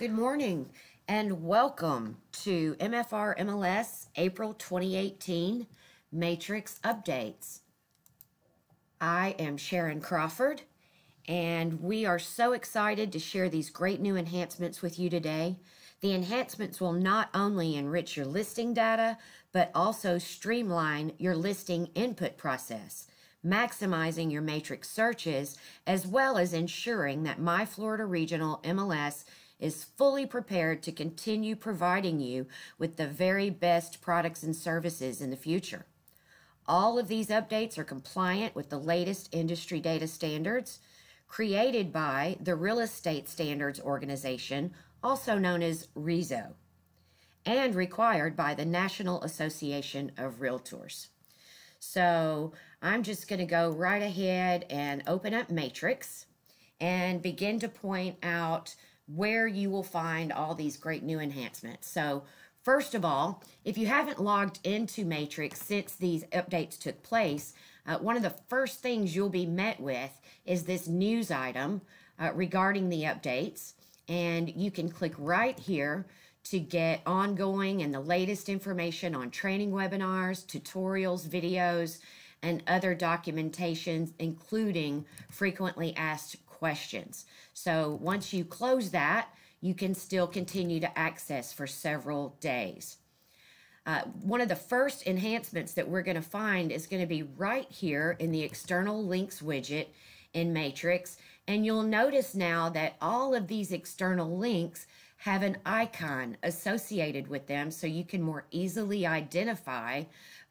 Good morning and welcome to MFRMLS April 2018 Matrix Updates. I am Sharon Crawford and we are so excited to share these great new enhancements with you today. The enhancements will not only enrich your listing data, but also streamline your listing input process, maximizing your matrix searches, as well as ensuring that My Florida Regional MLS is fully prepared to continue providing you with the very best products and services in the future. All of these updates are compliant with the latest industry data standards created by the Real Estate Standards Organization, also known as REZO, and required by the National Association of Realtors. So I'm just going to go right ahead and open up Matrix and begin to point out where you will find all these great new enhancements. So first of all, if you haven't logged into Matrix since these updates took place, one of the first things you'll be met with is this news item regarding the updates, and you can click right here to get ongoing and the latest information on training webinars, tutorials, videos, and other documentations, including frequently asked questions. So once you close that, you can still continue to access for several days. One of the first enhancements that we're going to find is going to be right here in the external links widget in Matrix. And you'll notice now that all of these external links have an icon associated with them so you can more easily identify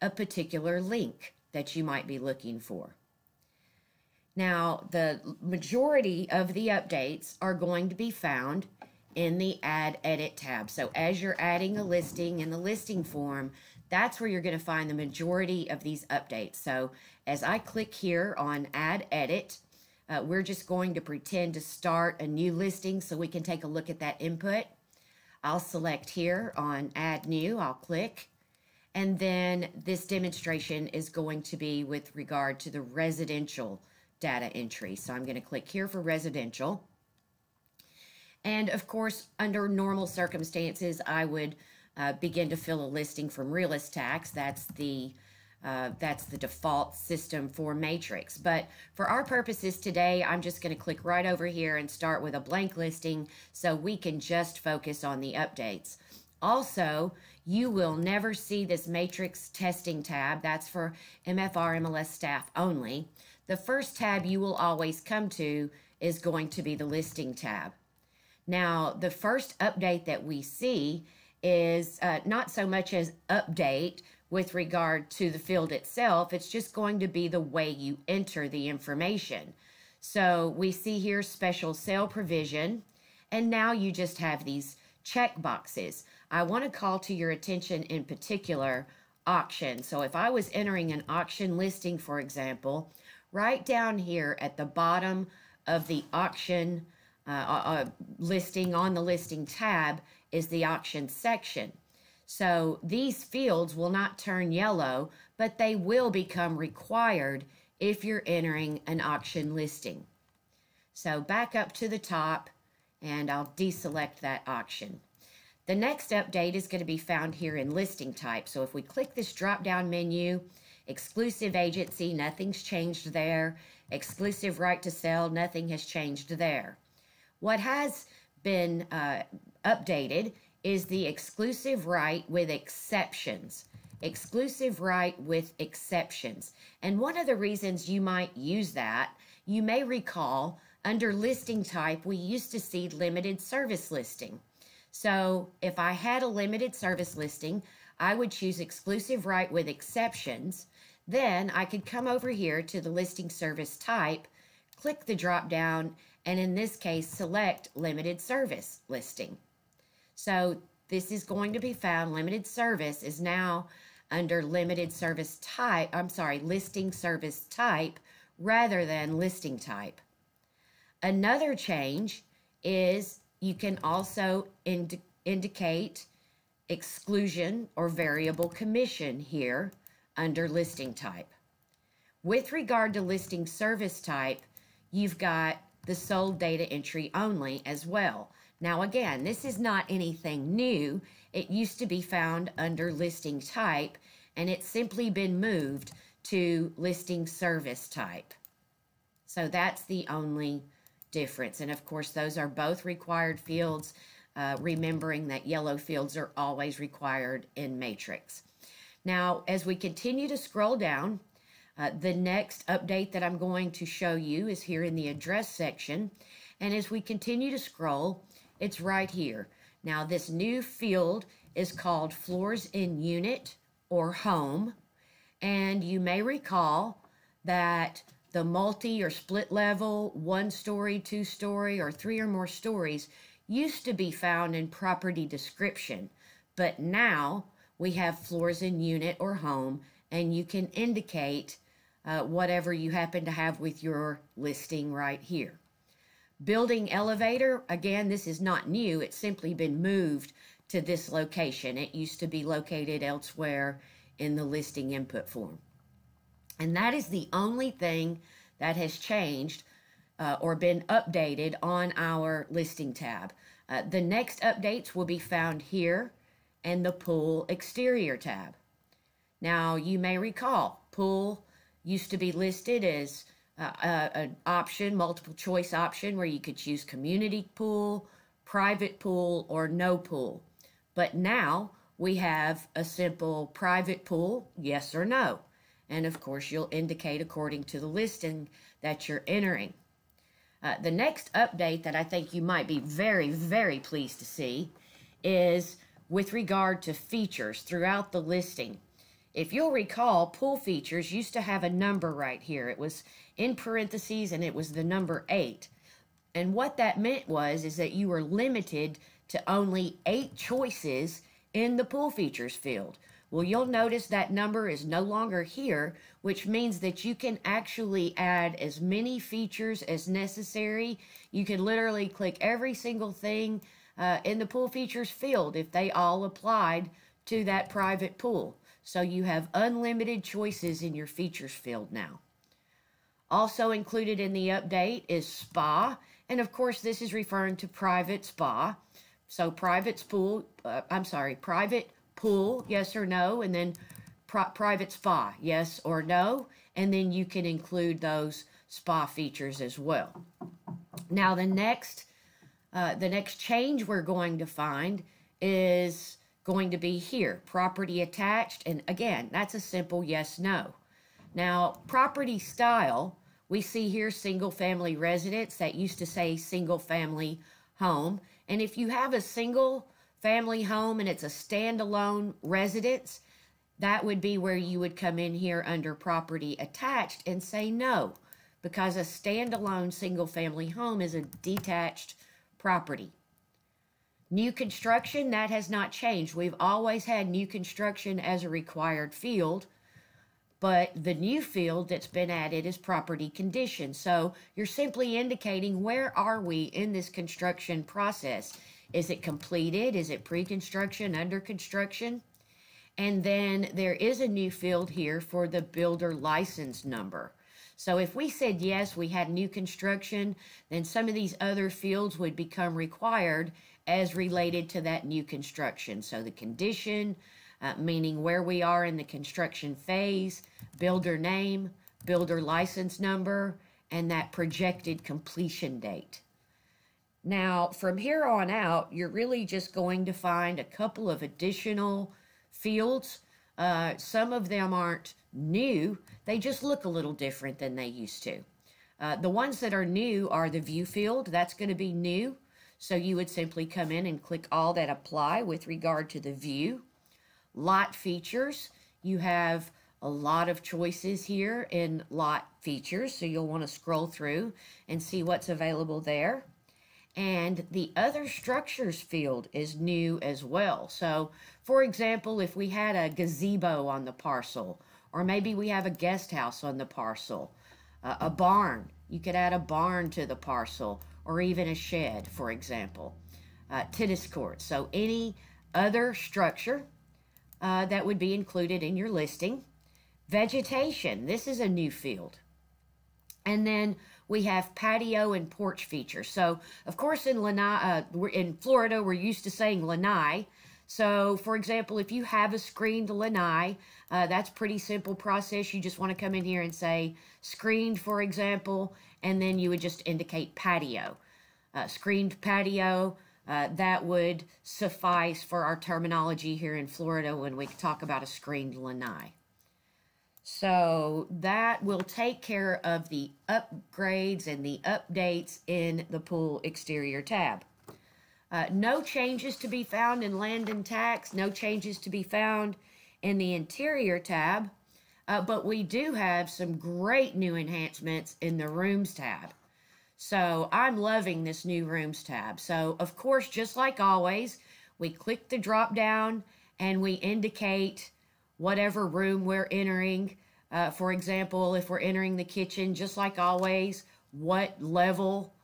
a particular link that you might be looking for. Now, the majority of the updates are going to be found in the Add Edit tab. So as you're adding a listing in the listing form, that's where you're going to find the majority of these updates. So as I click here on Add Edit, we're just going to pretend to start a new listing so we can take a look at that input. I'll select here on Add New, I'll click, and then this demonstration is going to be with regard to the residential data entry. So I'm going to click here for residential. And of course, under normal circumstances, I would begin to fill a listing from Realist Tax. That's the default system for Matrix. But for our purposes today, I'm just going to click right over here and start with a blank listing so we can just focus on the updates. Also, you will never see this Matrix testing tab. That's for MFRMLS staff only. The first tab you will always come to is going to be the listing tab. Now, the first update that we see is not so much as update with regard to the field itself. It's just going to be the way you enter the information. So we see here special sale provision, and now you just have these check boxes. I want to call to your attention in particular auction. So if I was entering an auction listing, for example, right down here at the bottom of the auction listing on the listing tab is the auction section. So these fields will not turn yellow, but they will become required if you're entering an auction listing. So back up to the top, and I'll deselect that auction. The next update is going to be found here in listing type. So if we click this drop-down menu, exclusive agency, nothing's changed there. Exclusive right to sell, nothing has changed there. What has been updated is the exclusive right with exceptions. Exclusive right with exceptions. And one of the reasons you might use that, you may recall, under listing type, we used to see limited service listing. So if I had a limited service listing, I would choose exclusive right with exceptions. Then I could come over here to the listing service type, click the drop down, and in this case, select limited service listing. So this is going to be found, limited service is now under limited service type, listing service type rather than listing type. Another change is you can also indicate exclusion or variable commission here under listing type. With regard to listing service type, you've got the sold data entry only as well. Now again, this is not anything new. It used to be found under listing type, and it's simply been moved to listing service type. So that's the only difference. And of course, those are both required fields, remembering that yellow fields are always required in Matrix. Now, as we continue to scroll down, the next update that I'm going to show you is here in the address section. And as we continue to scroll, it's right here. Now, this new field is called floors in unit or home. And you may recall that the multi or split level, 1-story, 2-story, or 3 or more stories used to be found in property description. But now we have floors in unit or home, and you can indicate whatever you happen to have with your listing right here. Building elevator, again, this is not new. It's simply been moved to this location. It used to be located elsewhere in the listing input form. And that is the only thing that has changed or been updated on our listing tab. The next updates will be found here in the pool exterior tab. Now, you may recall, pool used to be listed as an option, multiple choice option, where you could choose community pool, private pool, or no pool. But now we have a simple private pool, yes or no. And of course, you'll indicate according to the listing that you're entering. The next update that I think you might be very, very pleased to see is with regard to features throughout the listing. If you'll recall, pool features used to have a number right here. It was in parentheses and it was the number 8. And what that meant is that you were limited to only 8 choices in the pool features field. Well, you'll notice that number is no longer here, which means that you can actually add as many features as necessary. You can literally click every single thing in the pool features field if they all applied to that private pool. So you have unlimited choices in your features field now. Also included in the update is spa, and of course this is referring to private spa. So private pool, yes or no, and then private spa, yes or no, and then you can include those spa features as well. Now the next change we're going to find is going to be here, property attached, and again, that's a simple yes, no. Now, property style, we see here single family residence. That used to say single family home, and if you have a single family home and it's a standalone residence, that would be where you would come in here under property attached and say no, because a standalone single family home is a detached property. New construction, that has not changed. We've always had new construction as a required field, but the new field that's been added is property condition. So you're simply indicating where are we in this construction process. Is it completed? Is it pre-construction, under construction? And then there is a new field here for the builder license number. So if we said yes, we had new construction, then some of these other fields would become required as related to that new construction. So the condition, meaning where we are in the construction phase, builder name, builder license number, and that projected completion date. Now, from here on out, you're really just going to find a couple of additional fields. Some of them aren't new. They just look a little different than they used to. The ones that are new are the view field. That's going to be new. So you would simply come in and click all that apply with regard to the view. Lot features. You have a lot of choices here in lot features. So you'll want to scroll through and see what's available there. And the other structures field is new as well. So, for example, if we had a gazebo on the parcel, or maybe we have a guest house on the parcel, a barn, you could add a barn to the parcel, or even a shed, for example, tennis courts. So any other structure that would be included in your listing. Vegetation, this is a new field. And then we have patio and porch features. So, of course, in in Florida, we're used to saying lanai. So, for example, if you have a screened lanai, that's pretty simple process. You just want to come in here and say screened, for example, and then you would just indicate patio. Screened patio, that would suffice for our terminology here in Florida when we talk about a screened lanai. So that will take care of the upgrades and the updates in the pool exterior tab. No changes to be found in land and tax, no changes to be found in the interior tab, but we do have some great new enhancements in the rooms tab. So I'm loving this new rooms tab. So of course, just like always, we click the drop down and we indicate whatever room we're entering. For example, if we're entering the kitchen, just like always, what level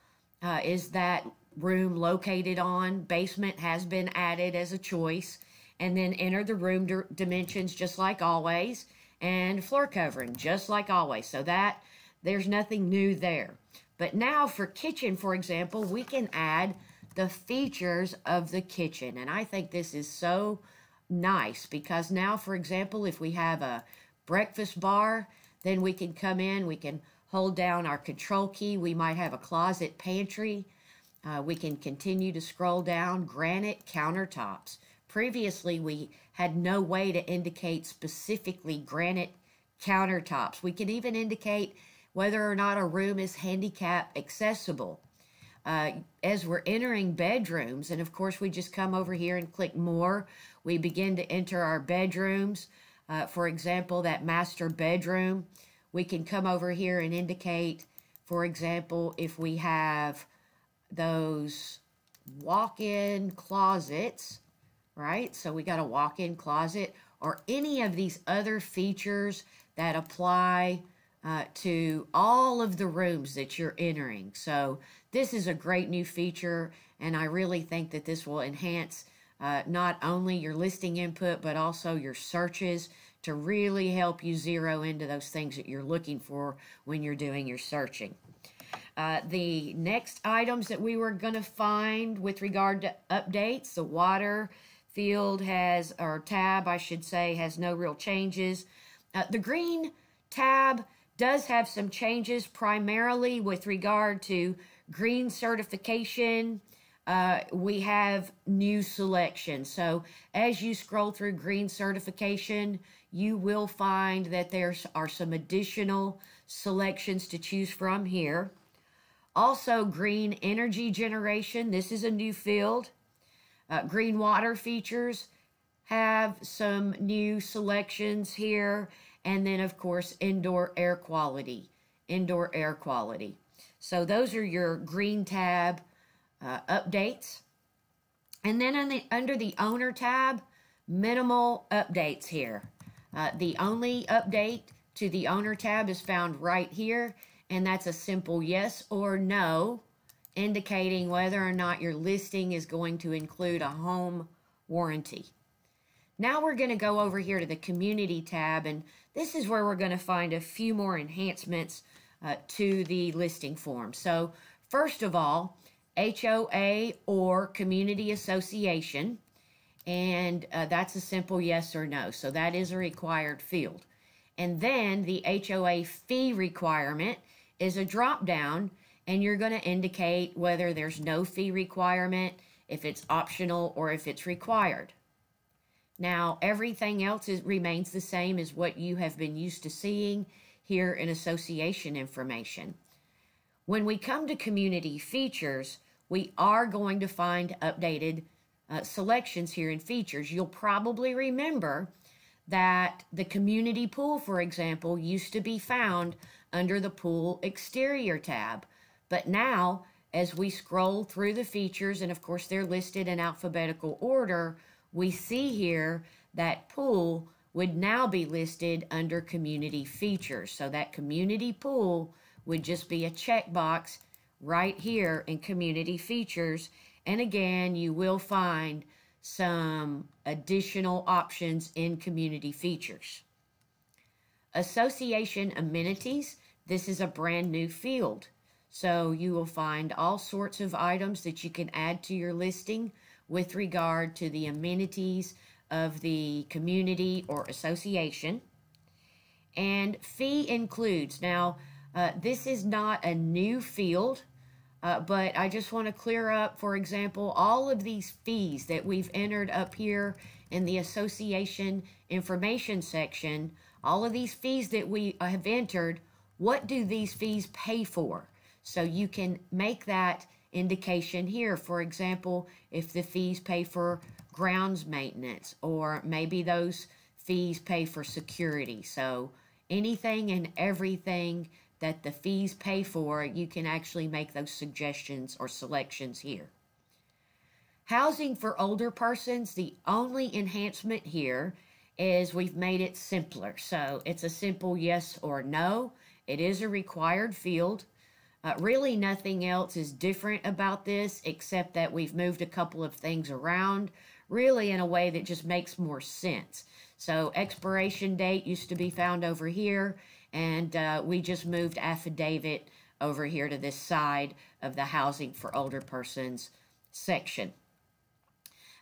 is that room located on? Basement has been added as a choice. And then enter the room dimensions just like always. And floor covering just like always. So that there's nothing new there. But now for kitchen, for example, we can add the features of the kitchen. And I think this is so nice because now, for example, if we have a breakfast bar, then we can come in, we can hold down our control key. We might have a closet pantry. We can continue to scroll down. Granite countertops. Previously, we had no way to indicate specifically granite countertops. We can even indicate whether or not a room is handicap accessible. As we're entering bedrooms, and of course we just come over here and click more, we begin to enter our bedrooms. For example, that master bedroom, we can come over here and indicate, for example, if we have those walk-in closets, right? So we got a walk-in closet, or any of these other features that apply to all of the rooms that you're entering. So this is a great new feature, and I really think that this will enhance not only your listing input, but also your searches to really help you zero into those things that you're looking for when you're doing your searching. The next items that we were going to find with regard to updates, the water field has, or tab, I should say, has no real changes. The green tab does have some changes, primarily with regard to green certification. We have new selections. So as you scroll through green certification, you will find that there are some additional selections to choose from here. Also, green energy generation. This is a new field. Green water features have some new selections here. And then, of course, indoor air quality. Indoor air quality. So those are your green tab updates. And then under the owner tab, minimal updates here. The only update to the owner tab is found right here. And that's a simple yes or no, indicating whether or not your listing is going to include a home warranty. Now we're going to go over here to the community tab, and this is where we're going to find a few more enhancements to the listing form. So first of all, HOA or community association, and that's a simple yes or no. So that is a required field. And then the HOA fee requirement is a drop down, and you're going to indicate whether there's no fee requirement, if it's optional, or if it's required. Now, everything else remains the same as what you have been used to seeing here in association information. When we come to community features, we are going to find updated selections here in features. You'll probably remember that the community pool, for example, used to be found under the pool exterior tab. But now, as we scroll through the features, and of course they're listed in alphabetical order, we see here that pool would now be listed under community features. So that community pool would just be a checkbox right here in community features. And again, you will find some additional options in community features. Association amenities, this is a brand new field. So you will find all sorts of items that you can add to your listing with regard to the amenities of the community or association. And fee includes. Now, this is not a new field, but I just want to clear up, for example, all of these fees that we've entered up here in the association information section, all of these fees that we have entered, what do these fees pay for? So you can make that indication here. For example, if the fees pay for grounds maintenance, or maybe those fees pay for security. So anything and everything that the fees pay for, you can actually make those suggestions or selections here. Housing for older persons, the only enhancement here is we've made it simpler. So it's a simple yes or no. It is a required field. Really nothing else is different about this except that we've moved a couple of things around, really in a way that just makes more sense. So expiration date used to be found over here, and we just moved affidavit over here to this side of the housing for older persons section.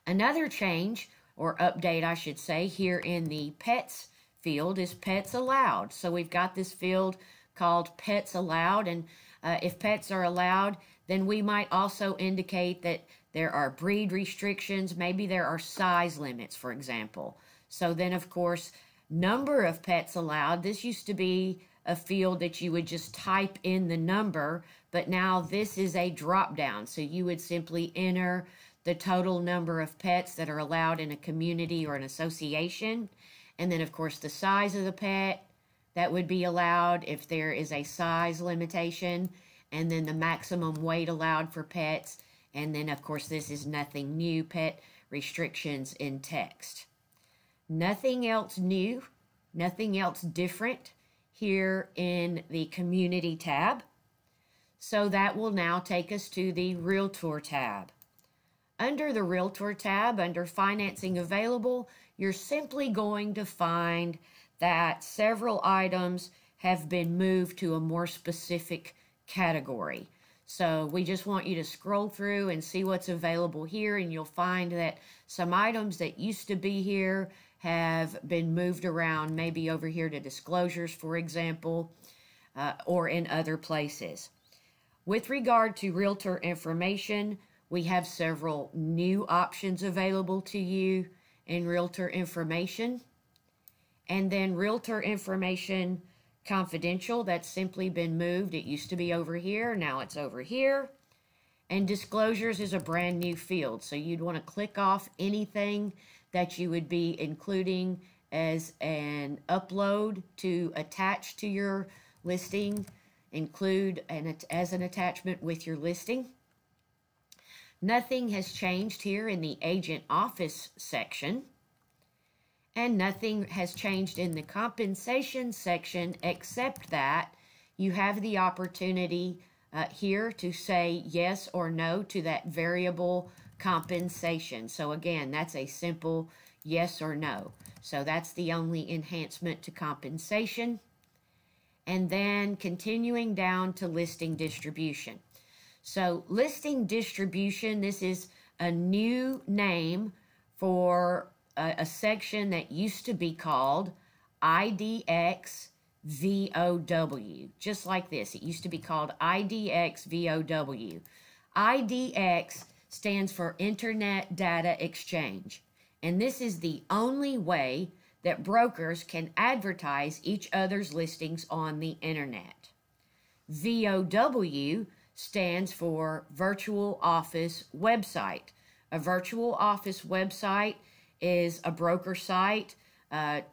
Another change, or update I should say, here in the pets field is pets allowed. So we've got this field called pets allowed, and if pets are allowed, then we might also indicate that there are breed restrictions, maybe there are size limits, for example. So then, of course, number of pets allowed. This used to be a field that you would just type in the number, but now this is a drop down. So you would simply enter the total number of pets that are allowed in a community or an association. And then, of course, the size of the pet that would be allowed if there is a size limitation, and then the maximum weight allowed for pets. And then, of course, this is nothing new, pet restrictions in text. Nothing else new, nothing else different here in the Community tab. So that will now take us to the Realtor tab. Under the Realtor tab, under Financing Available, you're simply going to find that several items have been moved to a more specific category. So we just want you to scroll through and see what's available here, and you'll find that some items that used to be here have been moved around, maybe over here to disclosures, for example, or in other places. With regard to realtor information, we have several new options available to you in realtor information. And then realtor information confidential, that's simply been moved. It used to be over here, now it's over here. And disclosures is a brand new field, so you'd want to click off anything that you would be including as an upload to attach to your listing, include as an attachment with your listing. Nothing has changed here in the agent office section. And nothing has changed in the compensation section except that you have the opportunity here to say yes or no to that variable compensation. So again, that's a simple yes or no. So that's the only enhancement to compensation. And then continuing down to listing distribution. So listing distribution, this is a new name for a section that used to be called IDX VOW, just like this. It used to be called IDX VOW. IDX stands for Internet Data Exchange, and this is the only way that brokers can advertise each other's listings on the internet. VOW stands for Virtual Office Website. A virtual office website is a broker site,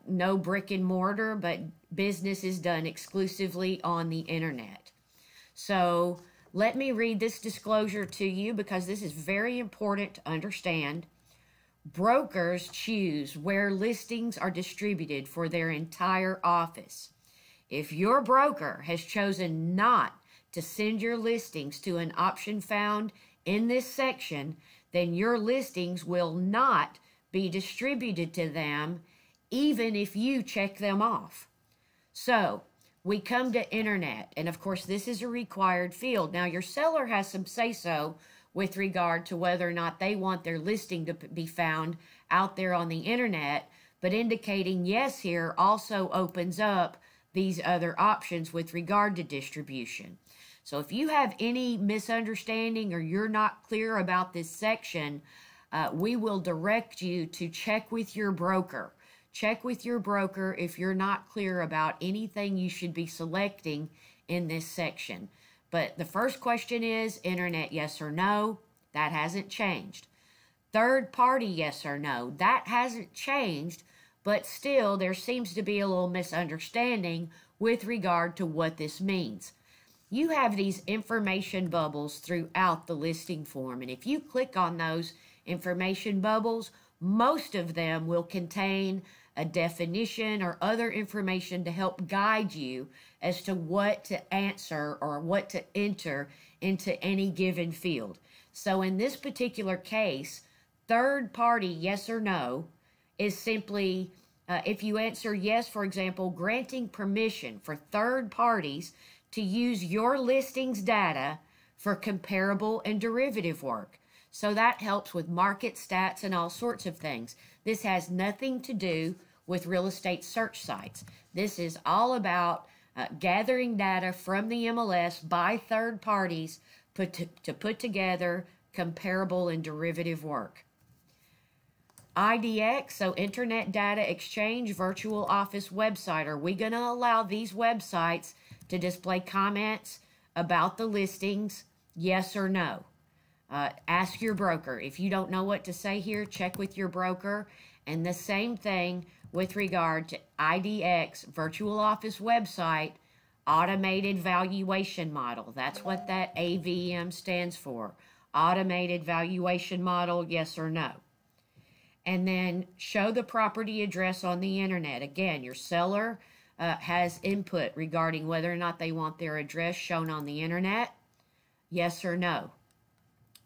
no brick and mortar, but business is done exclusively on the internet. So let me read this disclosure to you because this is very important to understand. Brokers choose where listings are distributed for their entire office. If your broker has chosen not to send your listings to an option found in this section, then your listings will not be distributed to them even if you check them off. So we come to internet, and of course this is a required field. Now your seller has some say-so with regard to whether or not they want their listing to be found out there on the internet, but indicating yes here also opens up these other options with regard to distribution. So if you have any misunderstanding or you're not clear about this section, we will direct you to check with your broker. Check with your broker if you're not clear about anything you should be selecting in this section. But the first question is internet, yes or no. That hasn't changed. Third party, yes or no. That hasn't changed, but still there seems to be a little misunderstanding with regard to what this means. You have these information bubbles throughout the listing form, and if you click on those information bubbles, most of them will contain a definition or other information to help guide you as to what to answer or what to enter into any given field. So in this particular case, third party, yes or no, is simply, if you answer yes, for example, granting permission for third parties to use your listings data for comparable and derivative work. So that helps with market stats and all sorts of things. This has nothing to do with real estate search sites. This is all about gathering data from the MLS by third parties to put together comparable and derivative work. IDX, so Internet Data Exchange Virtual Office Website. Are we going to allow these websites to display comments about the listings, yes or no? Ask your broker. If you don't know what to say here, check with your broker. And the same thing with regard to IDX, Virtual Office Website, Automated Valuation Model. That's what that AVM stands for. Automated Valuation Model, yes or no. And then show the property address on the internet. Again, your seller has input regarding whether or not they want their address shown on the internet, yes or no.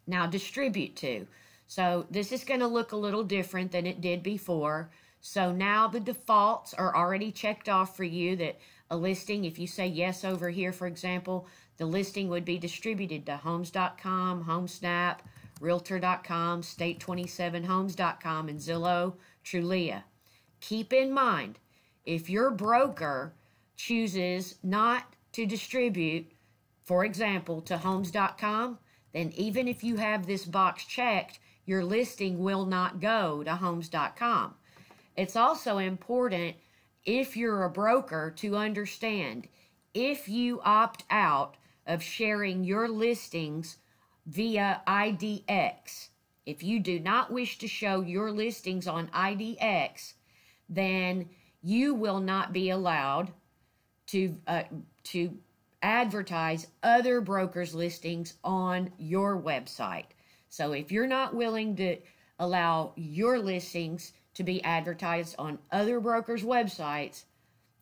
Now, distribute to. So this is going to look a little different than it did before. So now the defaults are already checked off for you that a listing, if you say yes over here, for example, the listing would be distributed to homes.com, HomeSnap, Realtor.com, State27Homes.com, and Zillow, Trulia. Keep in mind, if your broker chooses not to distribute, for example, to Homes.com, then even if you have this box checked, your listing will not go to Homes.com. It's also important, if you're a broker, to understand if you opt out of sharing your listings via IDX. If you do not wish to show your listings on IDX, then you will not be allowed to advertise other brokers' listings on your website. So if you're not willing to allow your listings to be advertised on other brokers' websites,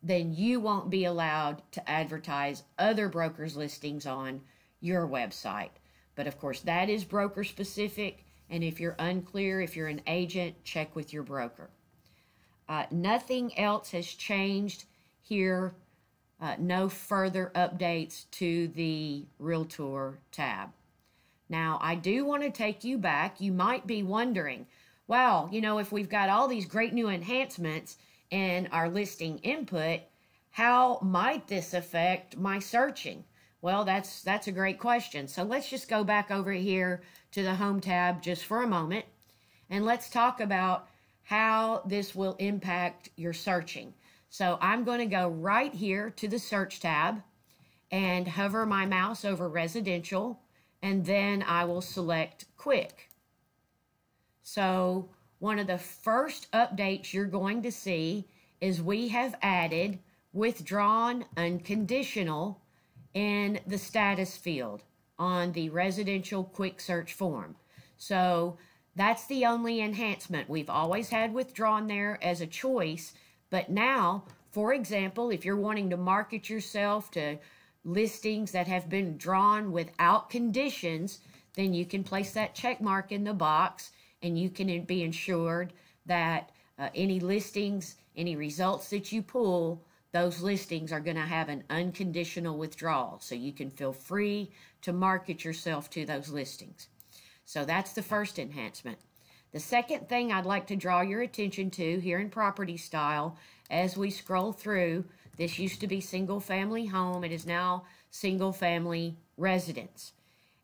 then you won't be allowed to advertise other brokers' listings on your website. But of course, that is broker specific, and if you're unclear, if you're an agent, check with your broker. Nothing else has changed here. No further updates to the Realtor tab. Now, I do want to take you back. You might be wondering, wow, you know, if we've got all these great new enhancements in our listing input, how might this affect my searching? Well, that's a great question. So let's just go back over here to the Home tab just for a moment, and let's talk about how this will impact your searching. So I'm going to go right here to the Search tab and hover my mouse over Residential, and then I will select Quick. So one of the first updates you're going to see is we have added withdrawn unconditional in the status field on the Residential Quick Search form. So that's the only enhancement. We've always had withdrawn there as a choice, but now, for example, if you're wanting to market yourself to listings that have been drawn without conditions, then you can place that check mark in the box, and you can be ensured that any listings, any results that you pull those listings are going to have an unconditional withdrawal. So you can feel free to market yourself to those listings. So that's the first enhancement. The second thing I'd like to draw your attention to here in property style, as we scroll through, this used to be single family home. It is now single family residence.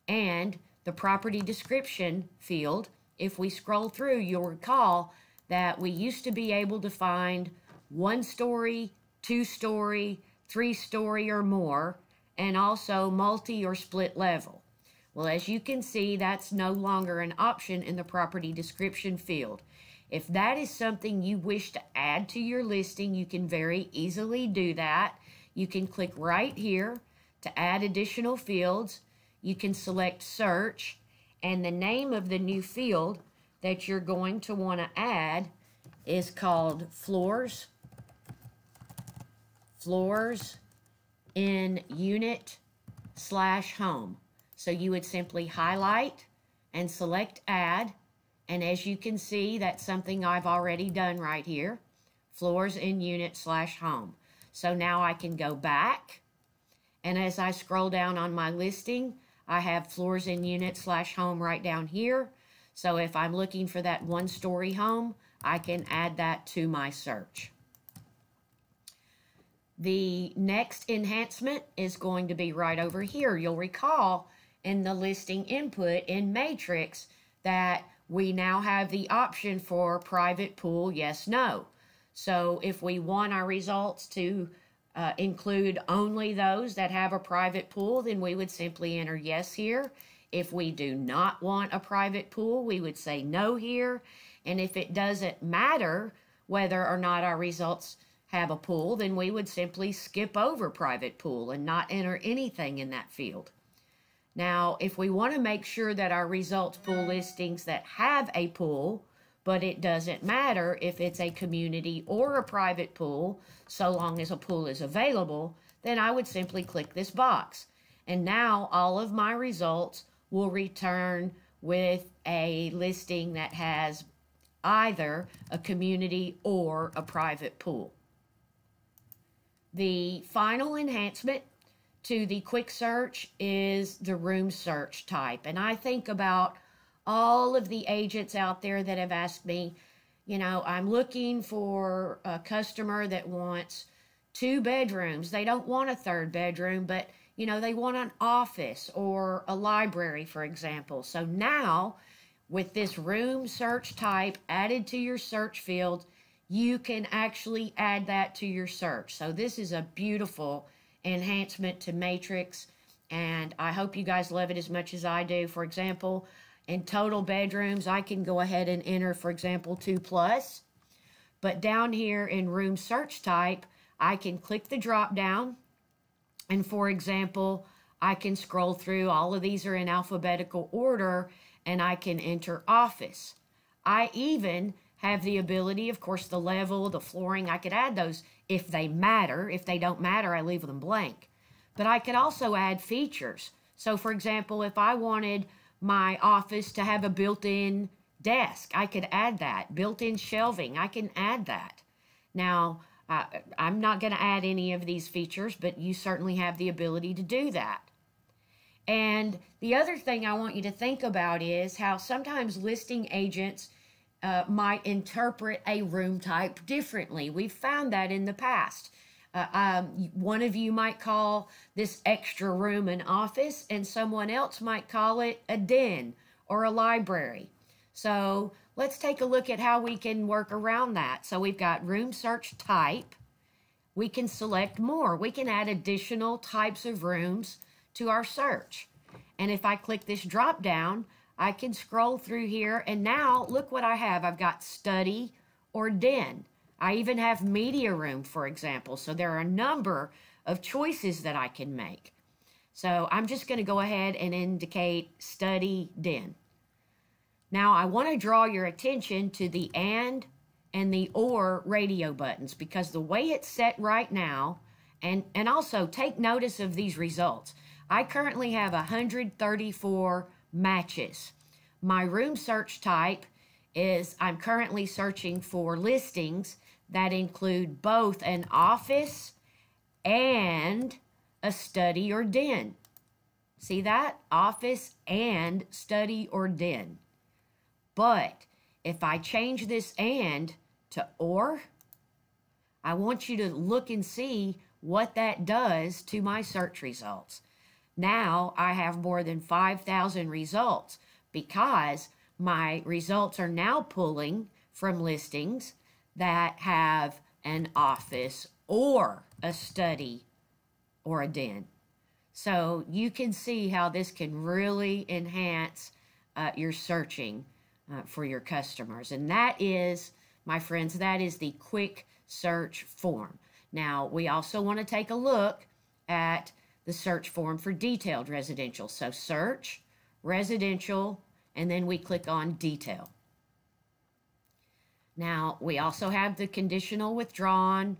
And the property description field, if we scroll through, you'll recall that we used to be able to find 1-story, 2-story, 3-story or more, and also multi or split level. Well, as you can see, that's no longer an option in the property description field. If that is something you wish to add to your listing, you can very easily do that. You can click right here to add additional fields. You can select search, and the name of the new field that you're going to want to add is called floors in unit/home. So you would simply highlight and select add, and as you can see, that's something I've already done right here, floors in unit/home. So now I can go back, and as I scroll down on my listing, I have floors in unit/home right down here. So if I'm looking for that 1-story home, I can add that to my search. The next enhancement is going to be right over here. You'll recall in the listing input in Matrix that we now have the option for private pool, yes, no. So if we want our results to include only those that have a private pool, then we would simply enter yes here. If we do not want a private pool, we would say no here. And if it doesn't matter whether or not our results have a pool, then we would simply skip over private pool and not enter anything in that field. Now, if we want to make sure that our results pull listings that have a pool, but it doesn't matter if it's a community or a private pool, so long as a pool is available, then I would simply click this box. And now all of my results will return with a listing that has either a community or a private pool. The final enhancement to the quick search is the room search type. And I think about all of the agents out there that have asked me, you know, I'm looking for a customer that wants 2 bedrooms. They don't want a 3rd bedroom, but, you know, they want an office or a library, for example. So now, with this room search type added to your search field, you can actually add that to your search. So this is a beautiful enhancement to Matrix, and I hope you guys love it as much as I do. For example, in total bedrooms, I can go ahead and enter, for example, 2+. But down here in room search type, I can click the drop down, and for example, I can scroll through. All of these are in alphabetical order, and I can enter office. I even have the ability, of course, the level, the flooring, I could add those if they matter. If they don't matter, I leave them blank. But I could also add features. So, for example, if I wanted my office to have a built-in desk, I could add that. Built-in shelving, I can add that. Now, I'm not going to add any of these features, but you certainly have the ability to do that. And the other thing I want you to think about is how sometimes listing agents might interpret a room type differently. We've found that in the past. One of you might call this extra room an office, and someone else might call it a den or a library. So let's take a look at how we can work around that. So we've got room search type. We can select more. We can add additional types of rooms to our search. And if I click this drop down, I can scroll through here, and now look what I have. I've got study or den. I even have media room, for example. So there are a number of choices that I can make. So I'm just going to go ahead and indicate study den. Now I want to draw your attention to the and the or radio buttons, because the way it's set right now, and also take notice of these results. I currently have 134 matches. My room search type is I'm currently searching for listings that include both an office and a study or den. See that? Office and study or den. But if I change this and to or, I want you to look and see what that does to my search results. Now I have more than 5,000 results because my results are now pulling from listings that have an office or a study or a den. So you can see how this can really enhance your searching for your customers. And that is, my friends, that is the quick search form. Now, we also want to take a look at the search form for detailed residential. So search, residential, and then we click on detail. Now, we also have the conditional withdrawn.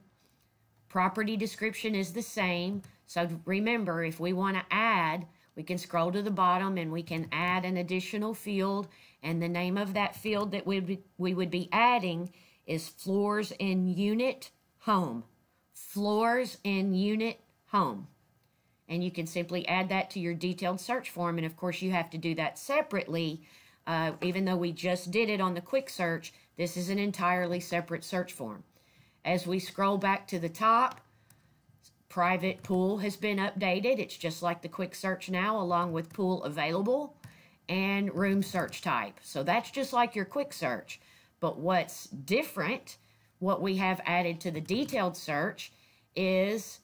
Property description is the same. So remember, if we want to add, we can scroll to the bottom and we can add an additional field. And the name of that field that we would be adding is floors in unit home. Floors in unit home. And you can simply add that to your detailed search form. And of course, you have to do that separately. Even though we just did it on the quick search, this is an entirely separate search form. As we scroll back to the top, private pool has been updated. It's just like the quick search now, along with pool available and room search type. So that's just like your quick search. But what's different, what we have added to the detailed search, is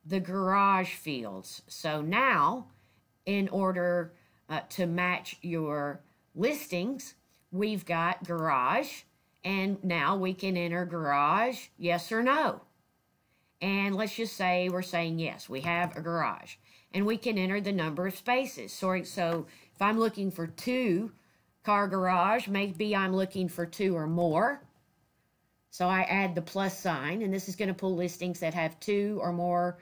the garage fields. So now, in order to match your listings, we've got garage, and now we can enter garage, yes or no. And let's just say we're saying yes, we have a garage. And we can enter the number of spaces. So if I'm looking for 2-car garage, maybe I'm looking for 2 or more. So I add the plus sign, and this is going to pull listings that have 2 or more,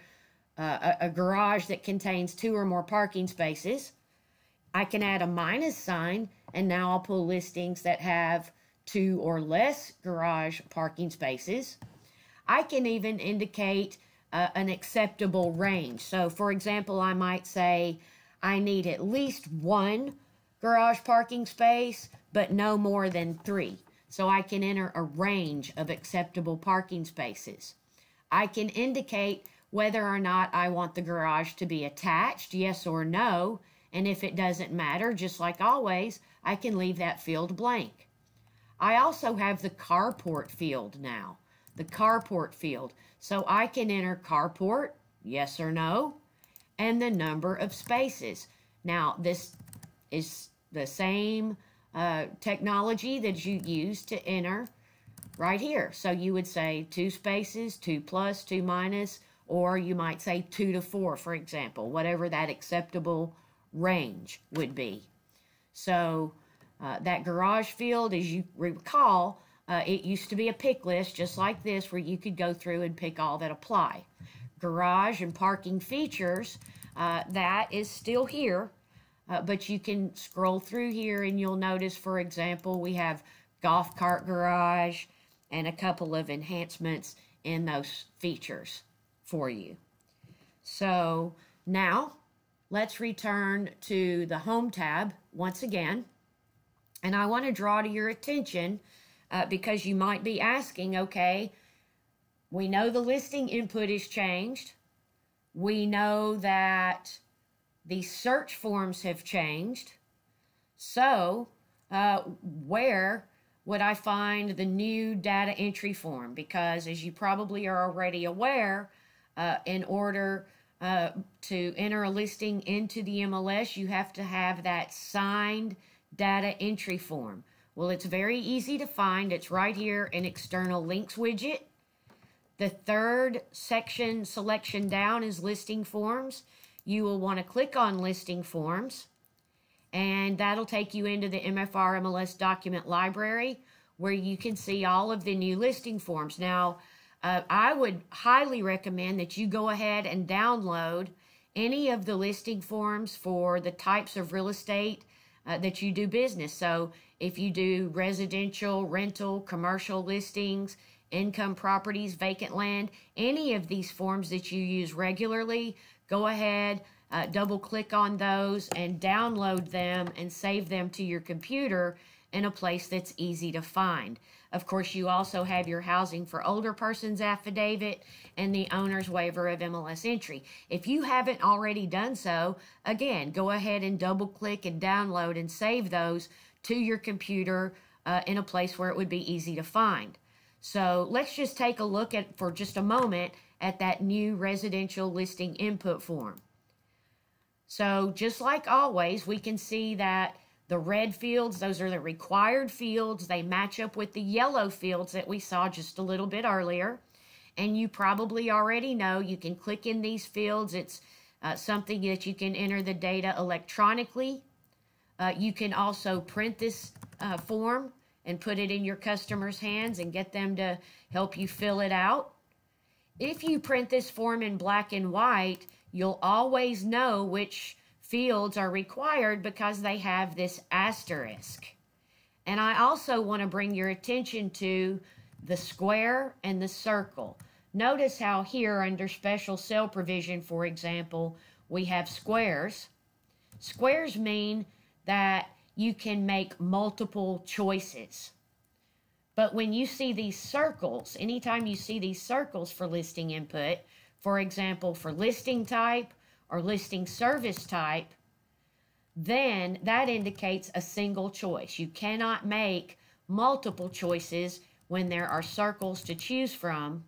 a garage that contains 2 or more parking spaces. I can add a minus sign, and now I'll pull listings that have 2 or less garage parking spaces. I can even indicate an acceptable range. So, for example, I might say I need at least 1 garage parking space, but no more than 3. So I can enter a range of acceptable parking spaces. I can indicate whether or not I want the garage to be attached, yes or no. And if it doesn't matter, just like always, I can leave that field blank. I also have the carport field now. The carport field. So I can enter carport, yes or no, and the number of spaces. Now, this is the same technology that you use to enter right here. So you would say 2 spaces, 2 plus, 2 minus, or you might say 2 to 4, for example, whatever that acceptable range would be. So that garage field, as you recall, it used to be a pick list just like this, where you could go through and pick all that apply. Garage and parking features, that is still here, but you can scroll through here and you'll notice, for example, we have golf cart garage and a couple of enhancements in those features for you. So now let's return to the Home tab once again, and I want to draw to your attention because you might be asking, okay, we know the listing input is changed. We know that the search forms have changed. So where would I find the new data entry form? Because as you probably are already aware, in order to enter a listing into the MLS, you have to have that signed data entry form. Well, it's very easy to find. It's right here in External Links widget. The third section selection down is Listing Forms. You will want to click on Listing Forms, and that'll take you into the MFRMLS document library, where you can see all of the new listing forms. Now, I would highly recommend that you go ahead and download any of the listing forms for the types of real estate that you do business. So if you do residential, rental, commercial listings, income properties, vacant land, any of these forms that you use regularly, go ahead, double click on those and download them and save them to your computer in a place that's easy to find. Of course, you also have your housing for older persons affidavit and the owner's waiver of MLS entry. If you haven't already done so, again, go ahead and double click and download and save those to your computer in a place where it would be easy to find. So let's just take a look at, for just a moment, at that new residential listing input form. So just like always, we can see that the red fields, those are the required fields. They match up with the yellow fields that we saw just a little bit earlier. And you probably already know you can click in these fields. It's something that you can enter the data electronically. You can also print this form and put it in your customer's hands and get them to help you fill it out. If you print this form in black and white, you'll always know which fields are required because they have this asterisk. And I also want to bring your attention to the square and the circle. Notice how here under special sale provision, for example, we have squares. Squares mean that you can make multiple choices. But when you see these circles, anytime you see these circles for listing input, for example, for listing type or listing service type, then that indicates a single choice. You cannot make multiple choices when there are circles to choose from,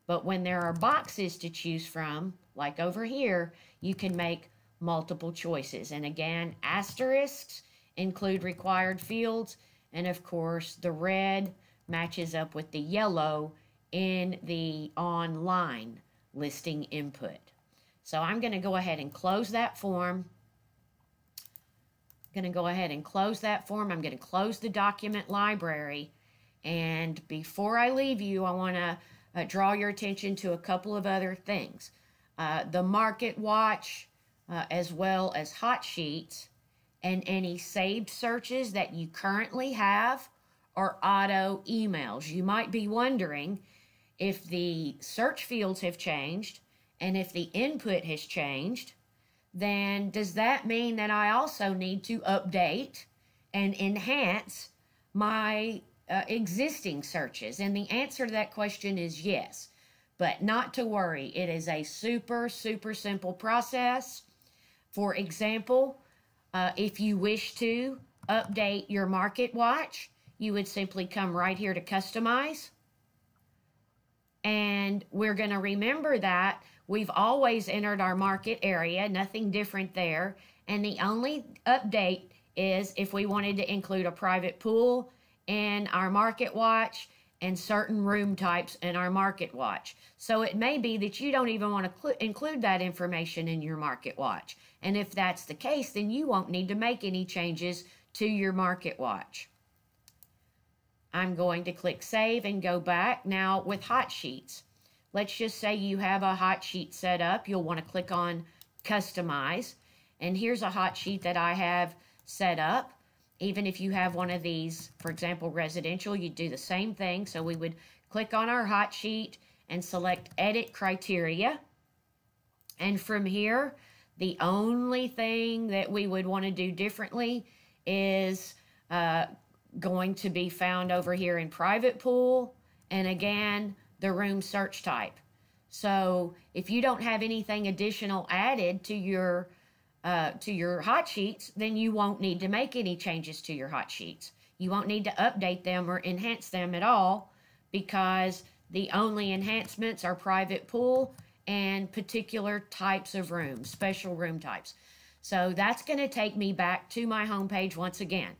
but when there are boxes to choose from, like over here, you can make multiple choices. And again, asterisks include required fields, and of course the red matches up with the yellow in the online listing input. So I'm going to go ahead and close that form. I'm going to go ahead and close that form. I'm going to close the document library. And before I leave you, I want to draw your attention to a couple of other things. The Market Watch, as well as hot sheets, and any saved searches that you currently have or auto emails. You might be wondering if the search fields have changed and if the input has changed, then does that mean that I also need to update and enhance my existing searches? And the answer to that question is yes, but not to worry. It is a super simple process. For example, if you wish to update your Market Watch, you would simply come right here to Customize. And we're going to remember that we've always entered our market area, nothing different there. And the only update is if we wanted to include a private pool in our Market Watch and certain room types in our Market Watch. So it may be that you don't even want to include that information in your Market Watch. And if that's the case, then you won't need to make any changes to your Market Watch. I'm going to click Save and go back. Now with hot sheets, let's just say you have a hot sheet set up. You'll want to click on Customize. And here's a hot sheet that I have set up. Even if you have one of these, for example, residential, you'd do the same thing. So we would click on our hot sheet and select Edit Criteria. And from here, the only thing that we would want to do differently is going to be found over here in Private Pool, and again, the room search type. So if you don't have anything additional added to your hot sheets, then you won't need to make any changes to your hot sheets. You won't need to update them or enhance them at all, because the only enhancements are Private Pool and particular types of rooms, special room types. So that's going to take me back to my homepage once again.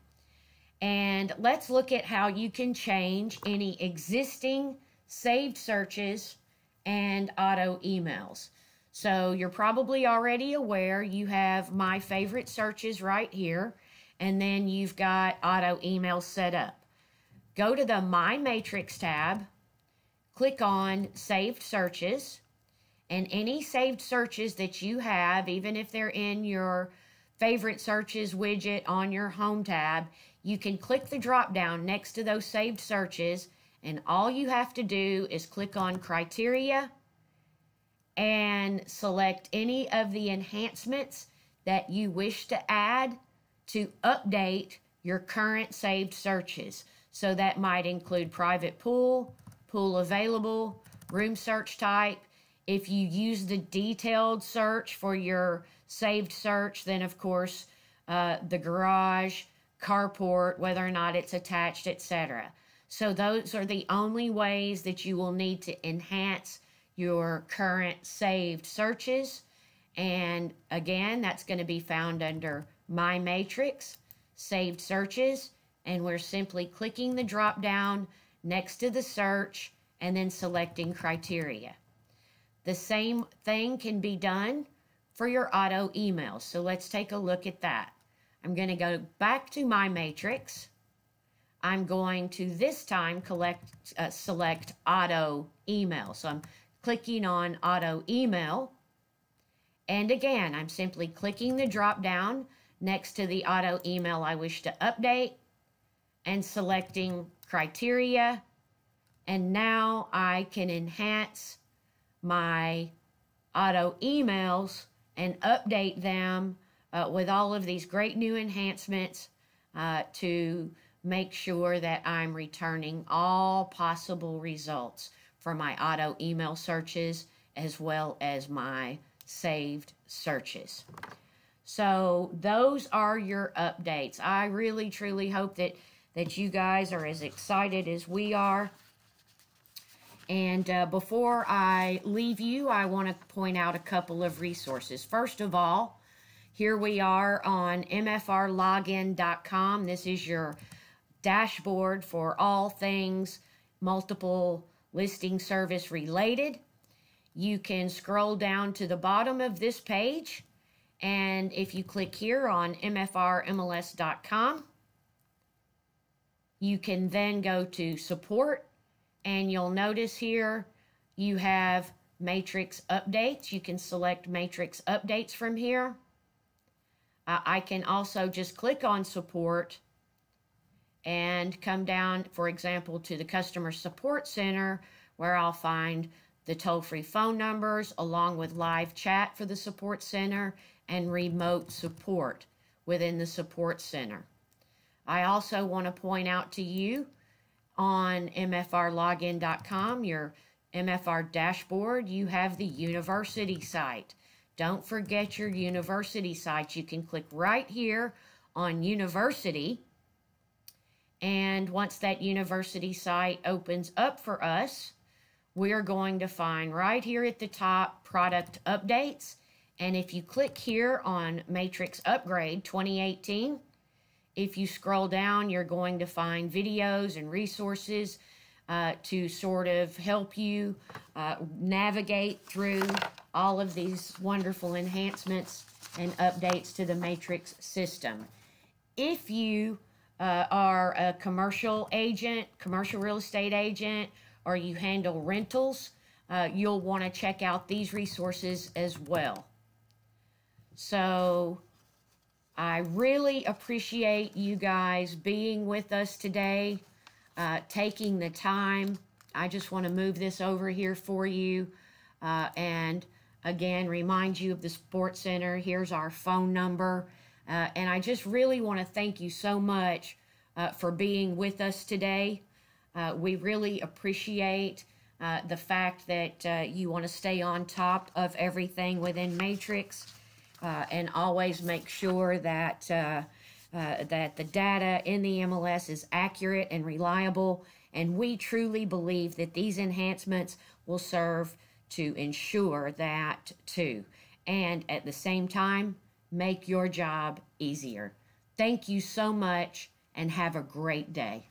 And let's look at how you can change any existing saved searches and auto emails. So you're probably already aware you have my favorite searches right here, and then you've got auto emails set up. Go to the My Matrix tab, click on Saved Searches, and any saved searches that you have, even if they're in your favorite searches widget on your home tab, you can click the drop down next to those saved searches, and all you have to do is click on criteria and select any of the enhancements that you wish to add to update your current saved searches. So that might include private pool, pool available, room search type. If you use the detailed search for your saved search, then of course the garage, carport, whether or not it's attached, etc. So those are the only ways that you will need to enhance your current saved searches. And again, that's going to be found under My Matrix, Saved Searches, and we're simply clicking the drop down next to the search and then selecting criteria. The same thing can be done for your auto emails. So let's take a look at that. I'm going to go back to My Matrix. I'm going to this time select auto email. So I'm clicking on auto email. And again, I'm simply clicking the drop down next to the auto email I wish to update and selecting criteria. And now I can enhance my auto emails and update them with all of these great new enhancements to make sure that I'm returning all possible results for my auto email searches as well as my saved searches. So those are your updates. I really truly hope that you guys are as excited as we are. And before I leave you, I want to point out a couple of resources. First of all, here we are on MFRLogin.com. This is your dashboard for all things multiple listing service related. You can scroll down to the bottom of this page, and if you click here on MFRMLS.com, you can then go to support, and you'll notice here you have matrix updates. You can select matrix updates from here. I can also just click on support and come down, for example, to the customer support center, where I'll find the toll-free phone numbers along with live chat for the support center and remote support within the support center. I also want to point out to you on MFRLogin.com, your MFR dashboard, you have the university site. Don't forget your university site. You can click right here on University, and once that university site opens up for us, we're going to find right here at the top product updates. And if you click here on Matrix Upgrade 2018, if you scroll down, you're going to find videos and resources to sort of help you navigate through all of these wonderful enhancements and updates to the Matrix system. If you are a commercial agent, commercial real estate agent, or you handle rentals, you'll want to check out these resources as well. So I really appreciate you guys being with us today, taking the time. I just want to move this over here for you and again remind you of the Sports Center. Here's our phone number. And I just really want to thank you so much for being with us today. We really appreciate the fact that you want to stay on top of everything within Matrix and always make sure that that the data in the MLS is accurate and reliable. And we truly believe that these enhancements will serve to ensure that too. And at the same time, make your job easier. Thank you so much and have a great day.